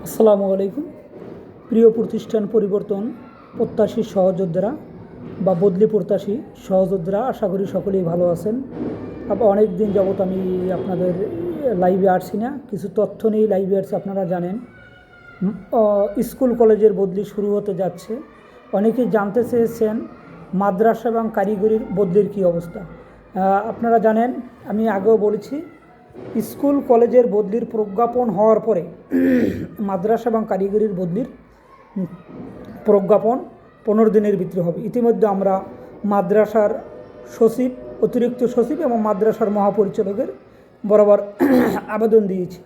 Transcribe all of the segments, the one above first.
আসসালামু আলাইকুম। প্রিয় প্রতিষ্ঠান পরিবর্তন প্রত্যাশী সহযোদ্ধারা বা বদলি প্রত্যাশী সহযোদ্ধারা, আশা করি সকলেই ভালো আছেন। অনেক দিন যাবত আমি আপনাদের লাইভে আসছি না, কিছু তথ্য নিয়ে লাইভে আসছি। আপনারা জানেন স্কুল কলেজের বদলি শুরু হতে যাচ্ছে। অনেকেই জানতে চেয়েছেন মাদ্রাসা এবং কারিগরির বদলির কী অবস্থা। আপনারা জানেন, আমি আগেও বলেছি, স্কুল কলেজের বদলির প্রজ্ঞাপন হওয়ার পরে মাদ্রাসা এবং কারিগরির বদলির প্রজ্ঞাপন 15 দিনের ভিতরে হবে। ইতিমধ্যে আমরা মাদ্রাসার সচিব, অতিরিক্ত সচিব এবং মাদ্রাসার মহাপরিচালকের বরাবর আবেদন দিয়েছি।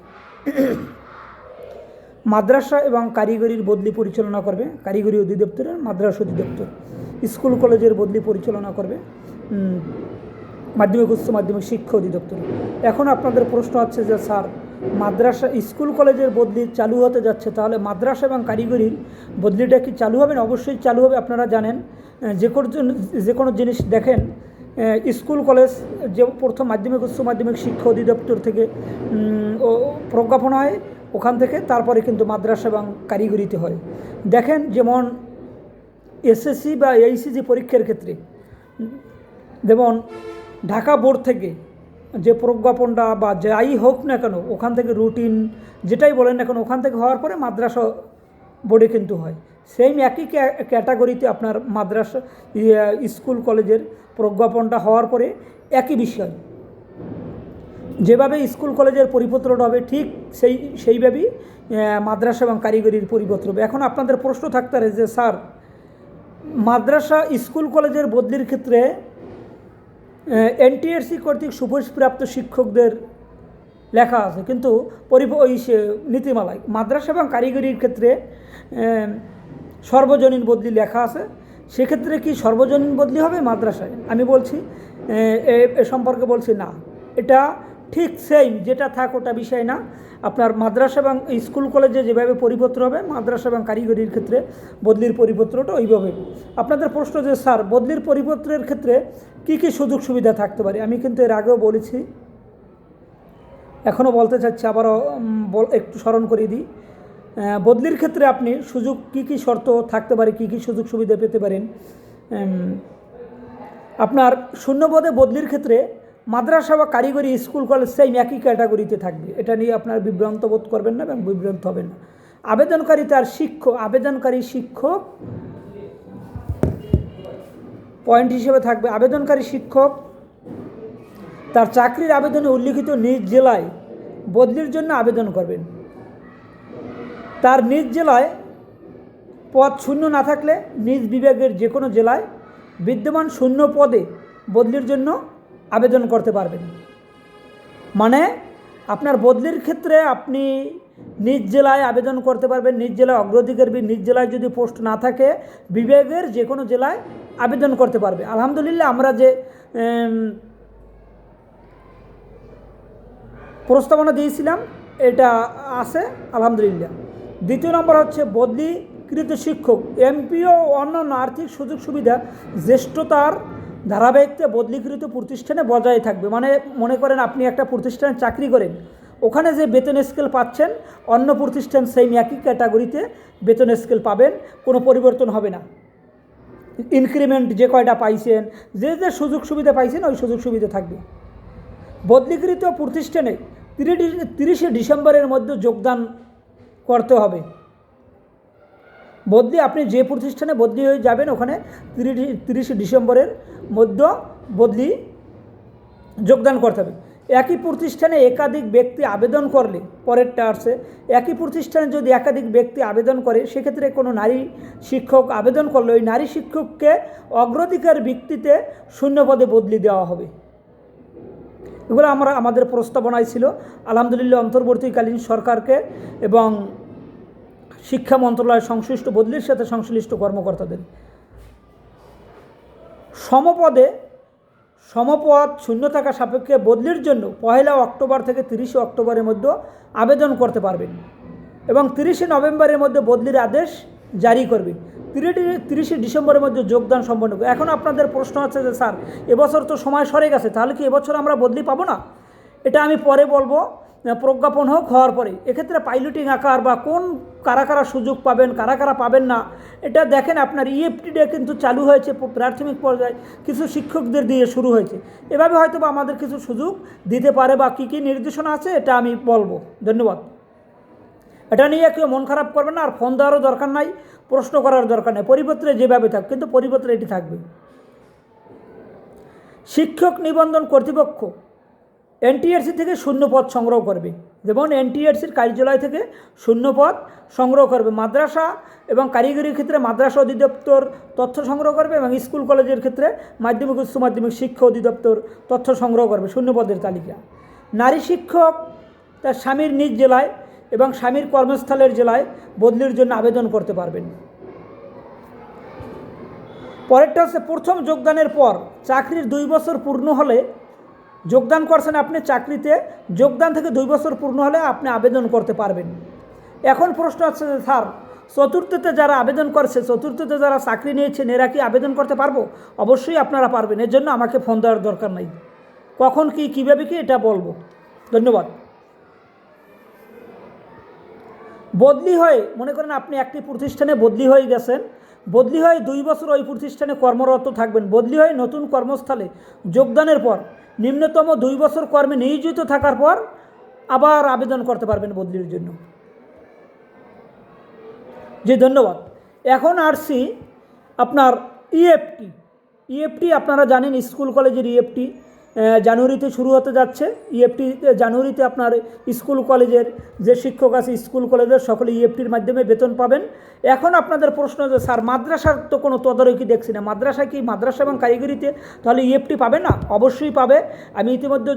মাদ্রাসা এবং কারিগরির বদলি পরিচালনা করবে কারিগরি অধিদপ্তরের মাদ্রাসা অধিদপ্তর। স্কুল কলেজের বদলি পরিচালনা করবে মাধ্যমিক উচ্চ মাধ্যমিক শিক্ষা অধিদপ্তর। এখন আপনাদের প্রশ্ন হচ্ছে যে স্যার, মাদ্রাসা স্কুল কলেজের বদলি চালু হতে যাচ্ছে, তাহলে মাদ্রাসা এবং কারিগরির বদলিটা কি চালু হবে না? অবশ্যই চালু হবে। আপনারা জানেন, যে কোনো জিনিস দেখেন, স্কুল কলেজ যে প্রথম মাধ্যমিক উচ্চ মাধ্যমিক শিক্ষা অধিদপ্তর থেকে প্রজ্ঞাপন হয়, ওখান থেকে তারপরে কিন্তু মাদ্রাসা এবং কারিগরিতে হয়। দেখেন, যেমন এসএসসি বা এইচএসসি পরীক্ষার ক্ষেত্রে, যেমন ঢাকা বোর্ড থেকে যে প্রজ্ঞাপনটা বা যাই হোক না কেন, ওখান থেকে রুটিন যেটাই বলেন না কেন, ওখান থেকে হওয়ার পরে মাদ্রাসা বোর্ডে কিন্তু হয়। সেম একই ক্যাটাগরিতে আপনার মাদ্রাসা স্কুল কলেজের প্রজ্ঞাপনটা হওয়ার পরে একই বিষয়, যেভাবে স্কুল কলেজের পরিপত্রটা হবে ঠিক সেইভাবেই মাদ্রাসা এবং কারিগরির পরিপত্র হবে। এখন আপনাদের প্রশ্ন থাকতে পারে যে স্যার, মাদ্রাসা স্কুল কলেজের বদলির ক্ষেত্রে এনটিআরসি কর্তৃক সুপারিশপ্রাপ্ত শিক্ষকদের লেখা আছে, কিন্তু নীতিমালায় মাদ্রাসা এবং কারিগরির ক্ষেত্রে সর্বজনীন বদলি লেখা আছে। সেক্ষেত্রে কি সর্বজনীন বদলি হবে মাদ্রাসায়? আমি বলছি, এ সম্পর্কে বলছি না, এটা ঠিক সেম, যেটা থাক ওটা বিষয় না। আপনার মাদ্রাসা এবং স্কুল কলেজে যেভাবে পরিপত্র হবে, মাদ্রাসা এবং কারিগরির ক্ষেত্রে বদলির পরিপত্রটা ওইভাবে। আপনাদের প্রশ্ন যে স্যার, বদলির পরিপত্রের ক্ষেত্রে কী কী সুযোগ সুবিধা থাকতে পারে? আমি কিন্তু এর আগেও বলেছি, এখনও বলতে চাচ্ছি, আবারও একটু স্মরণ করিয়ে দিই। বদলির ক্ষেত্রে আপনি সুযোগ কী কী শর্ত থাকতে পারে, কী কী সুযোগ সুবিধা পেতে পারেন। আপনার শূন্যপদে বদলির ক্ষেত্রে মাদ্রাসা বা কারিগরি স্কুল কলেজ সেম একই ক্যাটাগরিতে থাকবে। এটা নিয়ে আপনার বিভ্রান্ত বোধ করবেন না এবং বিভ্রান্ত হবেন না। আবেদনকারী শিক্ষক পয়েন্ট হিসেবে থাকবে। আবেদনকারী শিক্ষক তার চাকরির আবেদনে উল্লিখিত নিজ জেলায় বদলির জন্য আবেদন করবেন। তার নিজ জেলায় পদ শূন্য না থাকলে নিজ বিভাগের যে কোনো জেলায় বিদ্যমান শূন্য পদে বদলির জন্য আবেদন করতে পারবেন। মানে আপনার বদলির ক্ষেত্রে আপনি নিজ জেলায় আবেদন করতে পারবেন। নিজ জেলায় অগ্রাধিকার, নিজ জেলায় যদি পোস্ট না থাকে বিভাগের যে কোনো জেলায় আবেদন করতে পারবে। আলহামদুলিল্লাহ, আমরা যে প্রস্তাবনা দিয়েছিলাম এটা আছে আলহামদুলিল্লাহ। দ্বিতীয় নম্বর হচ্ছে, বদলিকৃত শিক্ষক এমপিও অন্যান্য আর্থিক সুযোগ সুবিধা জ্যেষ্ঠতার ধারাবাহিকতা বদলিকৃত প্রতিষ্ঠানে বজায় থাকবে। মানে মনে করেন আপনি একটা প্রতিষ্ঠানে চাকরি করেন, ওখানে যে বেতন স্কেল পাচ্ছেন, অন্য প্রতিষ্ঠান সেই একই ক্যাটাগরিতে বেতন স্কেল পাবেন, কোনো পরিবর্তন হবে না। ইনক্রিমেন্ট যে কয়টা পাইছেন, যে সুযোগ সুবিধা পাইছেন, ওই সুযোগ সুবিধা থাকবে। বদলিকৃত প্রতিষ্ঠানে 30শে ডিসেম্বরের মধ্যে যোগদান করতে হবে। বদলি আপনি যে প্রতিষ্ঠানে বদলি হয়ে যাবেন, ওখানে 30শে ডিসেম্বরের মধ্যে বদলি যোগদান করতে হবে। একই প্রতিষ্ঠানে একাধিক ব্যক্তি আবেদন করলে, পরেরটা আসছে, একই প্রতিষ্ঠানে যদি একাধিক ব্যক্তি আবেদন করে, সেক্ষেত্রে কোনো নারী শিক্ষক আবেদন করলে ওই নারী শিক্ষককে অগ্রাধিকার ভিত্তিতে শূন্য পদে বদলি দেওয়া হবে। এগুলো আমাদের প্রস্তাবনায় ছিল। আলহামদুলিল্লাহ, অন্তর্বর্তীকালীন সরকারকে এবং শিক্ষা মন্ত্রণালয়ের সংশ্লিষ্ট বদলির সাথে সংশ্লিষ্ট কর্মকর্তাদের সমপদ শূন্য থাকা সাপেক্ষে বদলির জন্য 1 অক্টোবর থেকে 30 অক্টোবরের মধ্যে আবেদন করতে পারবেন এবং 30 নভেম্বরের মধ্যে বদলির আদেশ জারি করবে। 30 ডিসেম্বরের মধ্যে যোগদান সম্পন্ন করবে। এখন আপনাদের প্রশ্ন আছে যে স্যার, এবছর তো সময় সরে গেছে, তাহলে কি এবছর আমরা বদলি পাবো না? এটা আমি পরে বলবো। প্রজ্ঞাপন হোক, হওয়ার পরে এক্ষেত্রে পাইলটিং আকার বা কোন কারা কারা সুযোগ পাবেন, কারা কারা পাবেন না, এটা দেখেন আপনার ইএফটিটা কিন্তু চালু হয়েছে প্রাথমিক পর্যায়ে, কিছু শিক্ষকদের দিয়ে শুরু হয়েছে। এভাবে হয়তো বা আমাদের কিছু সুযোগ দিতে পারে বা কী কী নির্দেশনা আছে এটা আমি বলবো। ধন্যবাদ। এটা নিয়ে কেউ মন খারাপ করবে না, আর ফোন দেওয়ারও দরকার নাই, প্রশ্ন করার দরকার নেই, পরিপত্রে যেভাবে থাক, কিন্তু পরিপত্রে এটি থাকবে। শিক্ষক নিবন্ধন কর্তৃপক্ষ এনটিআরসি থেকে শূন্যপদ সংগ্রহ করবে, যেমন এনটিআরসির কার্যালয় থেকে শূন্যপদ সংগ্রহ করবে। মাদ্রাসা এবং কারিগরির ক্ষেত্রে মাদ্রাসা অধিদপ্তর তথ্য সংগ্রহ করবে, এবং স্কুল কলেজের ক্ষেত্রে মাধ্যমিক উচ্চ মাধ্যমিক শিক্ষা অধিদপ্তর তথ্য সংগ্রহ করবে শূন্যপদের তালিকা। নারী শিক্ষক তার স্বামীর নিজ জেলায় এবং স্বামীর কর্মস্থলের জেলায় বদলির জন্য আবেদন করতে পারবেন। পরেরটা হচ্ছে প্রথম যোগদানের পর চাকরির 2 বছর পূর্ণ হলে, যোগদান করছেন আপনি চাকরিতে, যোগদান থেকে 2 বছর পূর্ণ হলে আপনি আবেদন করতে পারবেন। এখন প্রশ্ন হচ্ছে যে স্যার, চতুর্থতে যারা আবেদন করছে, চতুর্থতে যারা চাকরি নিয়েছেন, এরা কি আবেদন করতে পারবো? অবশ্যই আপনারা পারবেন, এর জন্য আমাকে ফোন দেওয়ার দরকার নাই। কখন কি কীভাবে কি এটা বলবো। ধন্যবাদ। বদলি হয়ে, মনে করেন আপনি একটি প্রতিষ্ঠানে বদলি হয়ে গেছেন, বদলি হয়ে 2 বছর ওই প্রতিষ্ঠানে কর্মরত থাকবেন। বদলি হয়ে নতুন কর্মস্থলে যোগদানের পর নিম্নতম 2 বছর কর্মে নিয়োজিত থাকার পর আবার আবেদন করতে পারবেন বদলির জন্য। জি ধন্যবাদ। এখন আসছি আপনার ইএফটি আপনারা জানেন, স্কুল কলেজের ইএফটি জানুয়ারিতে শুরু হতে যাচ্ছে। ইএফটি জানুয়ারিতে আপনার স্কুল কলেজের যে শিক্ষক আছে, স্কুল কলেজের সকলে ইএফটির মাধ্যমে বেতন পাবেন। এখন আপনাদের প্রশ্ন যে স্যার, মাদ্রাসার তো কোনো তদারকি দেখছি না, মাদ্রাসা কি, মাদ্রাসা এবং কারিগরিতে তাহলে ইএফটি পাবে না? অবশ্যই পাবে। আমি ইতিমধ্যে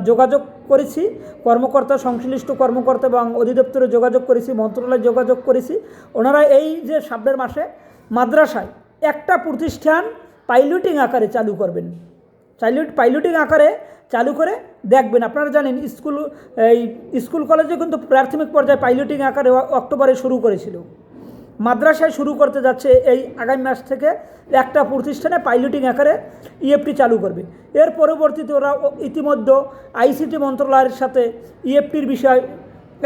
যোগাযোগ করেছি, কর্মকর্তা, সংশ্লিষ্ট কর্মকর্তা এবং অধিদপ্তরে যোগাযোগ করেছি, মন্ত্রণালয়ে যোগাযোগ করেছি। ওনারা এই যে সামনের মাসে মাদ্রাসায় একটা প্রতিষ্ঠান পাইলটিং আকারে চালু করবেন, পাইলটিং আকারে চালু করে দেখবেন। আপনারা জানেন স্কুল কলেজে কিন্তু প্রাথমিক পর্যায়ে পাইলটিং আকারে অক্টোবরে শুরু করেছিল। মাদ্রাসায় শুরু করতে যাচ্ছে এই আগামী মাস থেকে, একটা প্রতিষ্ঠানে পাইলটিং আকারে ইএফটি চালু করবে। এর পরবর্তীতে ওরা ইতিমধ্যে আইসিটি মন্ত্রণালয়ের সাথে ইএফটির বিষয়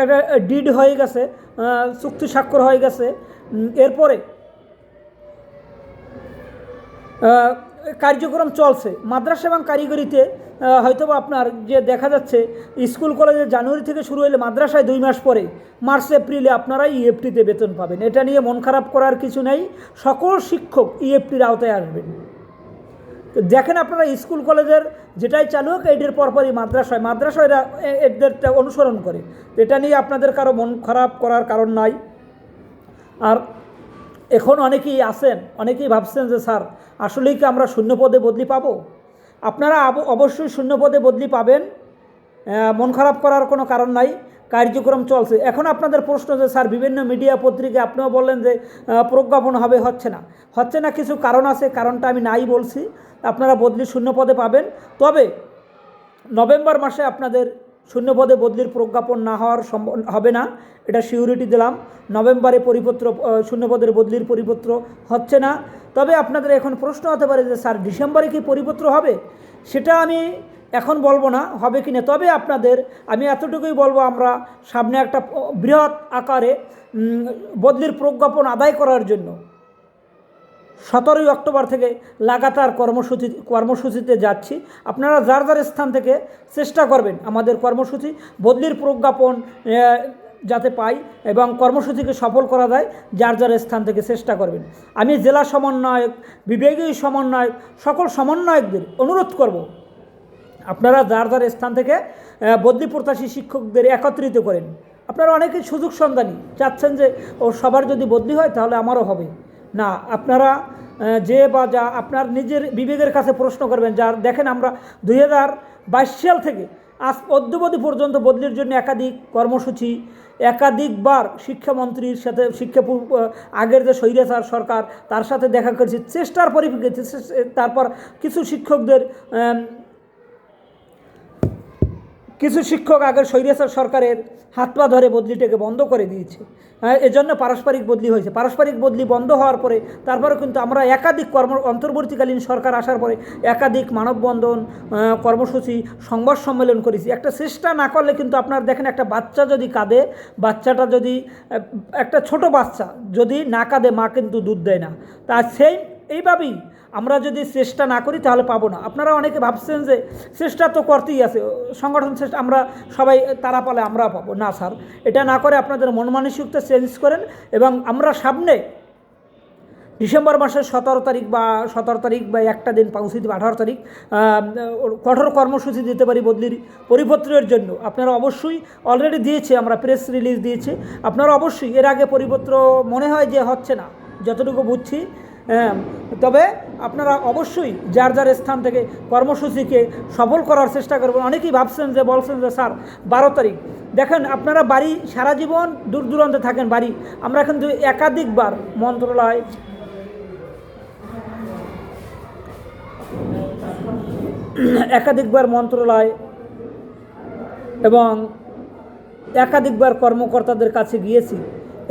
একটা ডিড হয়ে গেছে, চুক্তি স্বাক্ষর হয়ে গেছে। এরপরে কার্যক্রম চলছে। মাদ্রাসা এবং কারিগরিতে হয়তো আপনার যে দেখা যাচ্ছে স্কুল কলেজে জানুয়ারি থেকে শুরু হলে মাদ্রাসায় 2 মাস পরে মার্চ এপ্রিলে আপনারা ইএফটিতে বেতন পাবেন। এটা নিয়ে মন খারাপ করার কিছু নেই, সকল শিক্ষক ইএফটির আওতায় আসবেন। দেখেন আপনারা স্কুল কলেজের যেটাই চালু হোক, এদের পরপরই মাদ্রাসায় এরা এদেরটা অনুসরণ করে। এটা নিয়ে আপনাদের কারো মন খারাপ করার কারণ নাই। আর এখন অনেকেই আছেন, অনেকেই ভাবছেন যে স্যার আসলেই কি আমরা শূন্যপদে বদলি পাবো? আপনারা অবশ্যই শূন্যপদে বদলি পাবেন, মন খারাপ করার কোনো কারণ নাই, কার্যক্রম চলছে। এখন আপনাদের প্রশ্ন যে স্যার, বিভিন্ন মিডিয়া পত্রিকায় আপনিও বললেন যে প্রজ্ঞাপন হচ্ছে না, কিছু কারণ আছে, কারণটা আমি নাই বলছি। আপনারা বদলি শূন্যপদে পাবেন, তবে নভেম্বর মাসে আপনাদের শূন্যপদে বদলির প্রজ্ঞাপন না হওয়ার হবে না, এটা সিউরিটি দিলাম। নভেম্বরে পরিপত্র শূন্যপদের বদলির পরিপত্র হচ্ছে না। তবে আপনাদের এখন প্রশ্ন হতে পারে যে স্যার, ডিসেম্বরে কি পরিপত্র হবে? সেটা আমি এখন বলবো না হবে কি না, তবে আপনাদের আমি এতটুকুই বলবো, আমরা সামনে একটা বৃহৎ আকারে বদলির প্রজ্ঞাপন আদায় করার জন্য 17ই অক্টোবর থেকে লাগাতার কর্মসূচিতে যাচ্ছি। আপনারা যার যার স্থান থেকে চেষ্টা করবেন আমাদের কর্মসূচি বদলির প্রজ্ঞাপন যাতে পাই এবং কর্মসূচিকে সফল করা যায়, যার যার স্থান থেকে চেষ্টা করবেন। আমি জেলা সমন্বয়ক, বিভাগীয় সমন্বয়ক, সকল সমন্বয়কদের অনুরোধ করব, আপনারা যার যার স্থান থেকে বদলি প্রত্যাশী শিক্ষকদের একত্রিত করেন। আপনারা অনেকেই সুযোগ সন্ধানী, চাচ্ছেন যে ও সবার যদি বদলি হয় তাহলে আমারও হবে না। আপনারা যে বা যা আপনার নিজের বিবেকের কাছে প্রশ্ন করবেন। যার দেখেন আমরা 2022 সাল থেকে আজ অদ্যাবধি পর্যন্ত বদলির জন্য একাধিক কর্মসূচি, একাধিকবার শিক্ষামন্ত্রীর সাথে আগের যে স্বৈরাচার সরকার তার সাথে দেখা করেছি, চেষ্টার পরিপ্রেক্ষিতে তারপর কিছু শিক্ষকদের কিছু শিক্ষক আগের স্বৈরাচার সরকারের হাত পা ধরে বদলিটাকে বন্ধ করে দিয়েছে। এজন্য পারস্পরিক বদলি হয়েছে। পারস্পরিক বদলি বন্ধ হওয়ার পরে তারপরে কিন্তু আমরা একাধিক অন্তর্বর্তীকালীন সরকার আসার পরে একাধিক মানববন্ধন, কর্মসূচি, সংবাদ সম্মেলন করেছি। একটা চেষ্টা না করলে কিন্তু আপনারা দেখেন, একটা বাচ্চা যদি কাঁদে, বাচ্চাটা যদি একটা ছোট বাচ্চা যদি না কাঁদে, মা কিন্তু দুধ দেয় না। তা এইভাবেই আমরা যদি চেষ্টা না করি তাহলে পাবো না। আপনারা অনেকে ভাবছেন যে চেষ্টা তো করতেই আছে, সংগঠন চেষ্টা আমরা সবাই তারা পালে আমরা পাবো না। স্যার, এটা না করে আপনাদের মন মানসিকতা চেঞ্জ করেন এবং আমরা সামনে ডিসেম্বর মাসের 17 তারিখ বা একটা দিন পৌঁছে 18 তারিখ কঠোর কর্মসূচি দিতে পারি বদলির পরিপত্রের জন্য। আপনারা অবশ্যই অলরেডি দিয়েছে, আমরা প্রেস রিলিজ দিয়েছি। আপনারা অবশ্যই এর আগে পরিপত্র মনে হয় যে হচ্ছে না, যতটুকু বুঝছি। তবে আপনারা অবশ্যই যার যার স্থান থেকে কর্মসূচিকে সফল করার চেষ্টা করবেন। অনেকেই ভাবছেন যে বলছেন যে স্যার 12 তারিখ, দেখেন আপনারা বাড়ি সারা জীবন দূর দূরান্তে থাকেন বাড়ি, আমরা কিন্তু একাধিকবার মন্ত্রণালয় এবং একাধিকবার কর্মকর্তাদের কাছে গিয়েছি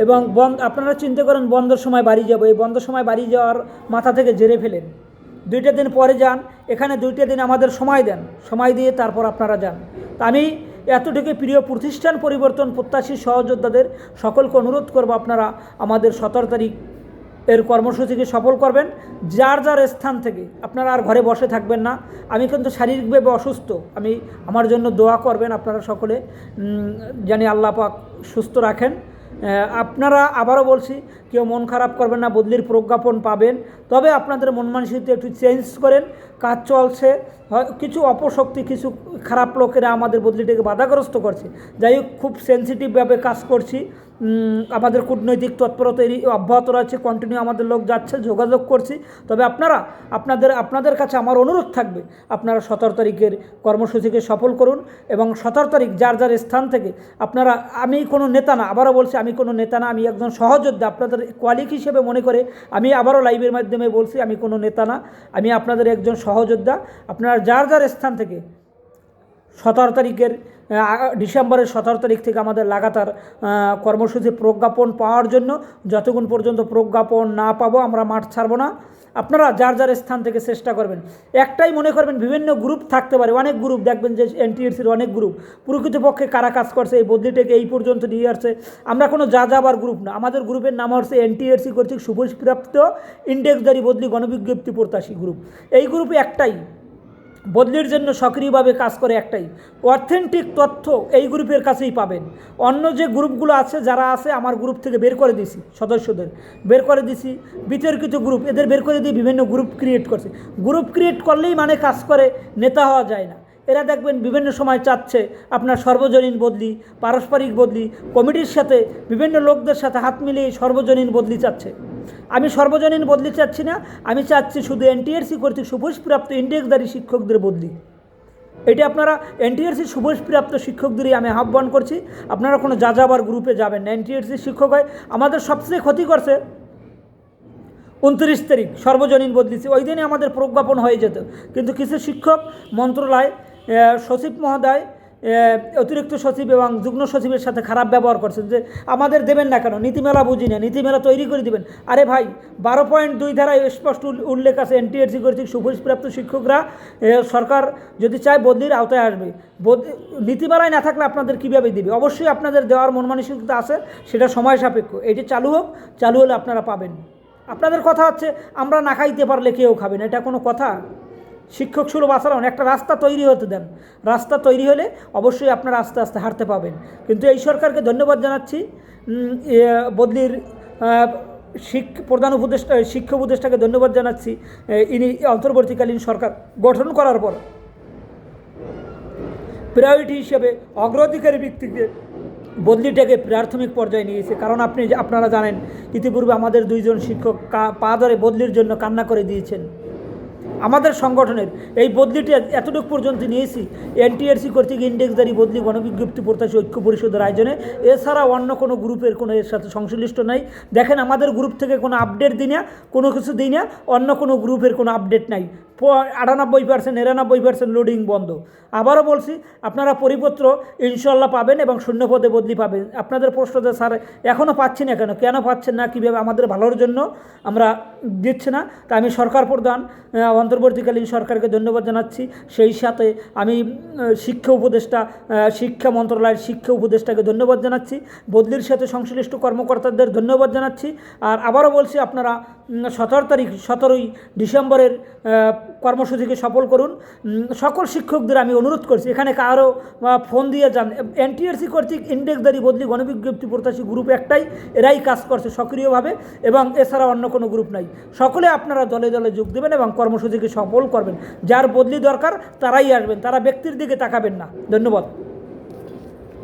এবং আপনারা চিন্তা করেন বন্ধের সময় বাড়ি যাব, এই বন্ধের সময় বাড়ি যাওয়ার মাথা থেকে ঝেড়ে ফেলেন, 2টা দিন পরে যান, এখানে 2টা দিন আমাদের সময় দেন, সময় দিয়ে তারপর আপনারা যান। তা আমি এতটুকু প্রিয় প্রতিষ্ঠান পরিবর্তন প্রত্যাশী সহযোদ্ধাদের সকলকে অনুরোধ করব, আপনারা আমাদের 17 তারিখ এর কর্মসূচিকে সফল করবেন। যার যার স্থান থেকে আপনারা আর ঘরে বসে থাকবেন না। আমি কিন্তু শারীরিকভাবে অসুস্থ, আমার জন্য দোয়া করবেন আপনারা সকলে, জানি আল্লাহ পাক সুস্থ রাখেন। আপনারা আবারও বলছি, কেউ মন খারাপ করবেন না, বদলির প্রজ্ঞাপন পাবেন। তবে আপনাদের মন মানসিকতা একটু চেঞ্জ করেন। কাজ চলছে, কিছু অপশক্তি, কিছু খারাপ লোকেরা আমাদের বদলিটাকে বাধাগ্রস্ত করছে। যাই হোক, খুব সেন্সিটিভভাবে কাজ করছি। আমাদের কূটনৈতিক তৎপরতা অব্যাহত রয়েছে, কন্টিনিউ আমাদের লোক যাচ্ছে, যোগাযোগ করছি। তবে আপনাদের কাছে আমার অনুরোধ থাকবে, আপনারা 17 তারিখের কর্মসূচিকে সফল করুন এবং 17 তারিখ যার যার স্থান থেকে আপনারা, আমি কোনো নেতা না, আবারও বলছি আমি কোনো নেতা না, আমি একজন সহযোদ্ধা, আপনাদের কোয়ালিক হিসেবে মনে করে আমি আবারও লাইভের মাধ্যমে বলছি, আমি কোনো নেতা না, আমি আপনাদের একজন সহযোদ্ধা। আপনারা যার যার স্থান থেকে 17 তারিখের ডিসেম্বরের 17 তারিখ থেকে আমাদের লাগাতার কর্মসূচি প্রজ্ঞাপন পাওয়ার জন্য, যতক্ষণ পর্যন্ত প্রজ্ঞাপন না পাবো আমরা মাঠ ছাড়বো না। আপনারা যার যার স্থান থেকে চেষ্টা করবেন। একটাই মনে করবেন, বিভিন্ন গ্রুপ থাকতে পারে, অনেক গ্রুপ দেখবেন যে এনটিএসির অনেক গ্রুপ, প্রকৃতপক্ষে কারা কাজ করছে এই বদলিটাকে এই পর্যন্ত নিয়ে আসছে। আমরা কোনো যাযাবার গ্রুপ না, আমাদের গ্রুপের নাম হচ্ছে এনটিএসি কর্তৃক সুপুষ্প্রাপ্ত ইন্ডেক্সধারী বদলি গণবিজ্ঞপ্তি প্রত্যাশী গ্রুপ। এই গ্রুপে একটাই বদলির জন্য সক্রিয়ভাবে কাজ করে, একটাই অথেন্টিক তথ্য এই গ্রুপের কাছেই পাবেন। অন্য যে গ্রুপগুলো আছে, যারা আছে আমার গ্রুপ থেকে বের করে দিছি, সদস্যদের বের করে দিছি, বিতর্কিত গ্রুপ, এদের বের করে দিয়ে বিভিন্ন গ্রুপ ক্রিয়েট করছে। গ্রুপ ক্রিয়েট করলেই মানে কাজ করে নেতা হওয়া যায় না। এরা দেখবেন বিভিন্ন সময় চাচ্ছে আপনার সর্বজনীন বদলি, পারস্পরিক বদলি, কমিটির সাথে বিভিন্ন লোকদের সাথে হাত মিলিয়ে সর্বজনীন বদলি চাচ্ছে। আমি সর্বজনীন বদলি চাচ্ছি না, আমি চাচ্ছি শুধু এনটিআরসি কর্তৃক সুপুষ্প্রাপ্ত ইন্ডেক্সধারী শিক্ষকদের বদলি। এটা আপনারা এনটিআরসি সুপুষ্প্রাপ্ত শিক্ষকদেরই আমি আহ্বান করছি। আপনারা কোনো যাযাবার গ্রুপে যাবেন না। এনটিআরসি শিক্ষক হয় আমাদের সবচেয়ে ক্ষতি করছে 29 তারিখ সর্বজনীন বদলিছে, ওই দিনে আমাদের প্রজ্ঞাপন হয়ে যেত, কিন্তু কিছু শিক্ষক মন্ত্রণালয় সচিব মহোদয়, অতিরিক্ত সচিব এবং যুগ্ম সচিবের সাথে খারাপ ব্যবহার করছেন যে আমাদের দেবেন না কেন, নীতিমেলা বুঝি না, নীতিমেলা তৈরি করে দিবেন। আরে ভাই, 12.2 ধারায় স্পষ্ট উল্লেখ আছে, এনটিআরসি কর্তৃক সুপুষ্প্রাপ্ত শিক্ষকরা সরকার যদি চায় বদলির আওতায় আসবে। নীতিমেলায় না থাকলে আপনাদের কীভাবে দিবে? অবশ্যই আপনাদের দেওয়ার মন মানসিকতা আছে, সেটা সময় সাপেক্ষ। এটি চালু হোক, চালু হলে আপনারা পাবেন। আপনাদের কথা হচ্ছে আমরা না খাইতে পারলে কেউ খাবেন, এটা কোনো কথা? শিক্ষক সুলভ আচরণ, একটা রাস্তা তৈরি হতে দেন। রাস্তা তৈরি হলে অবশ্যই আপনারা আস্তে আস্তে হারতে পাবেন। কিন্তু এই সরকারকে ধন্যবাদ জানাচ্ছি, বদলির প্রধান উপদেষ্টা, শিক্ষা উপদেষ্টাকে ধন্যবাদ জানাচ্ছি। ইনি অন্তর্বর্তীকালীন সরকার গঠন করার পর প্রায়োরিটি হিসেবে অগ্রাধিকারী ভিত্তিতে বদলিটাকে প্রাথমিক পর্যায়ে নিয়েছে। কারণ আপনারা জানেন, ইতিপূর্বে আমাদের 2 জন শিক্ষক পা ধরে বদলির জন্য কান্না করে দিয়েছেন। আমাদের সংগঠনের এই বদলিটা এতটুকু পর্যন্ত নিয়েছি এনটিআরসি কর্তৃক ইন্ডেক্সধারী বদলি গণবিজ্ঞপ্তি প্রত্যাশী ঐক্য পরিষদের আয়োজনে। এছাড়া অন্য কোনো গ্রুপের কোনো এর সাথে সংশ্লিষ্ট নাই। দেখেন, আমাদের গ্রুপ থেকে কোনো আপডেট দিই না, কোনো কিছু দিই না, অন্য কোনো গ্রুপের কোনো আপডেট নাই। 98%, 99% লোডিং বন্ধ। আবারও বলছি, আপনারা পরিপত্র ইনশাল্লাহ পাবেন এবং শূন্যপদে বদলি পাবেন। আপনাদের প্রশ্ন যে স্যার এখনও পাচ্ছি না কেন পাচ্ছেন না, কীভাবে, আমাদের ভালোর জন্য আমরা দিচ্ছি না। তা আমি সরকার প্রধান অন্তর্বর্তীকালীন সরকারকে ধন্যবাদ জানাচ্ছি। সেই সাথে আমি শিক্ষা উপদেষ্টা, শিক্ষা মন্ত্রণালয়ের শিক্ষা উপদেষ্টাকে ধন্যবাদ জানাচ্ছি, বদলির সাথে সংশ্লিষ্ট কর্মকর্তাদের ধন্যবাদ জানাচ্ছি। আর আবারও বলছি, আপনারা 17ই ডিসেম্বরের কর্মসূচিকে সফল করুন। সকল শিক্ষকদের আমি অনুরোধ করছি, এখানে কারো ফোন দিয়ে যান। এনটিআরসি কর্তৃক ইন্ডেক্সদারি বদলি গণবিজ্ঞপ্তি প্রত্যাশী গ্রুপ একটাই, এরাই কাজ করছে সক্রিয়ভাবে, এবং এছাড়া অন্য কোনো গ্রুপ নাই। সকলে আপনারা দলে দলে যোগ দেবেন এবং কর্মসূচিকে সফল করবেন। যার বদলি দরকার তারাই আসবেন, তারা ব্যক্তির দিকে তাকাবেন না। ধন্যবাদ।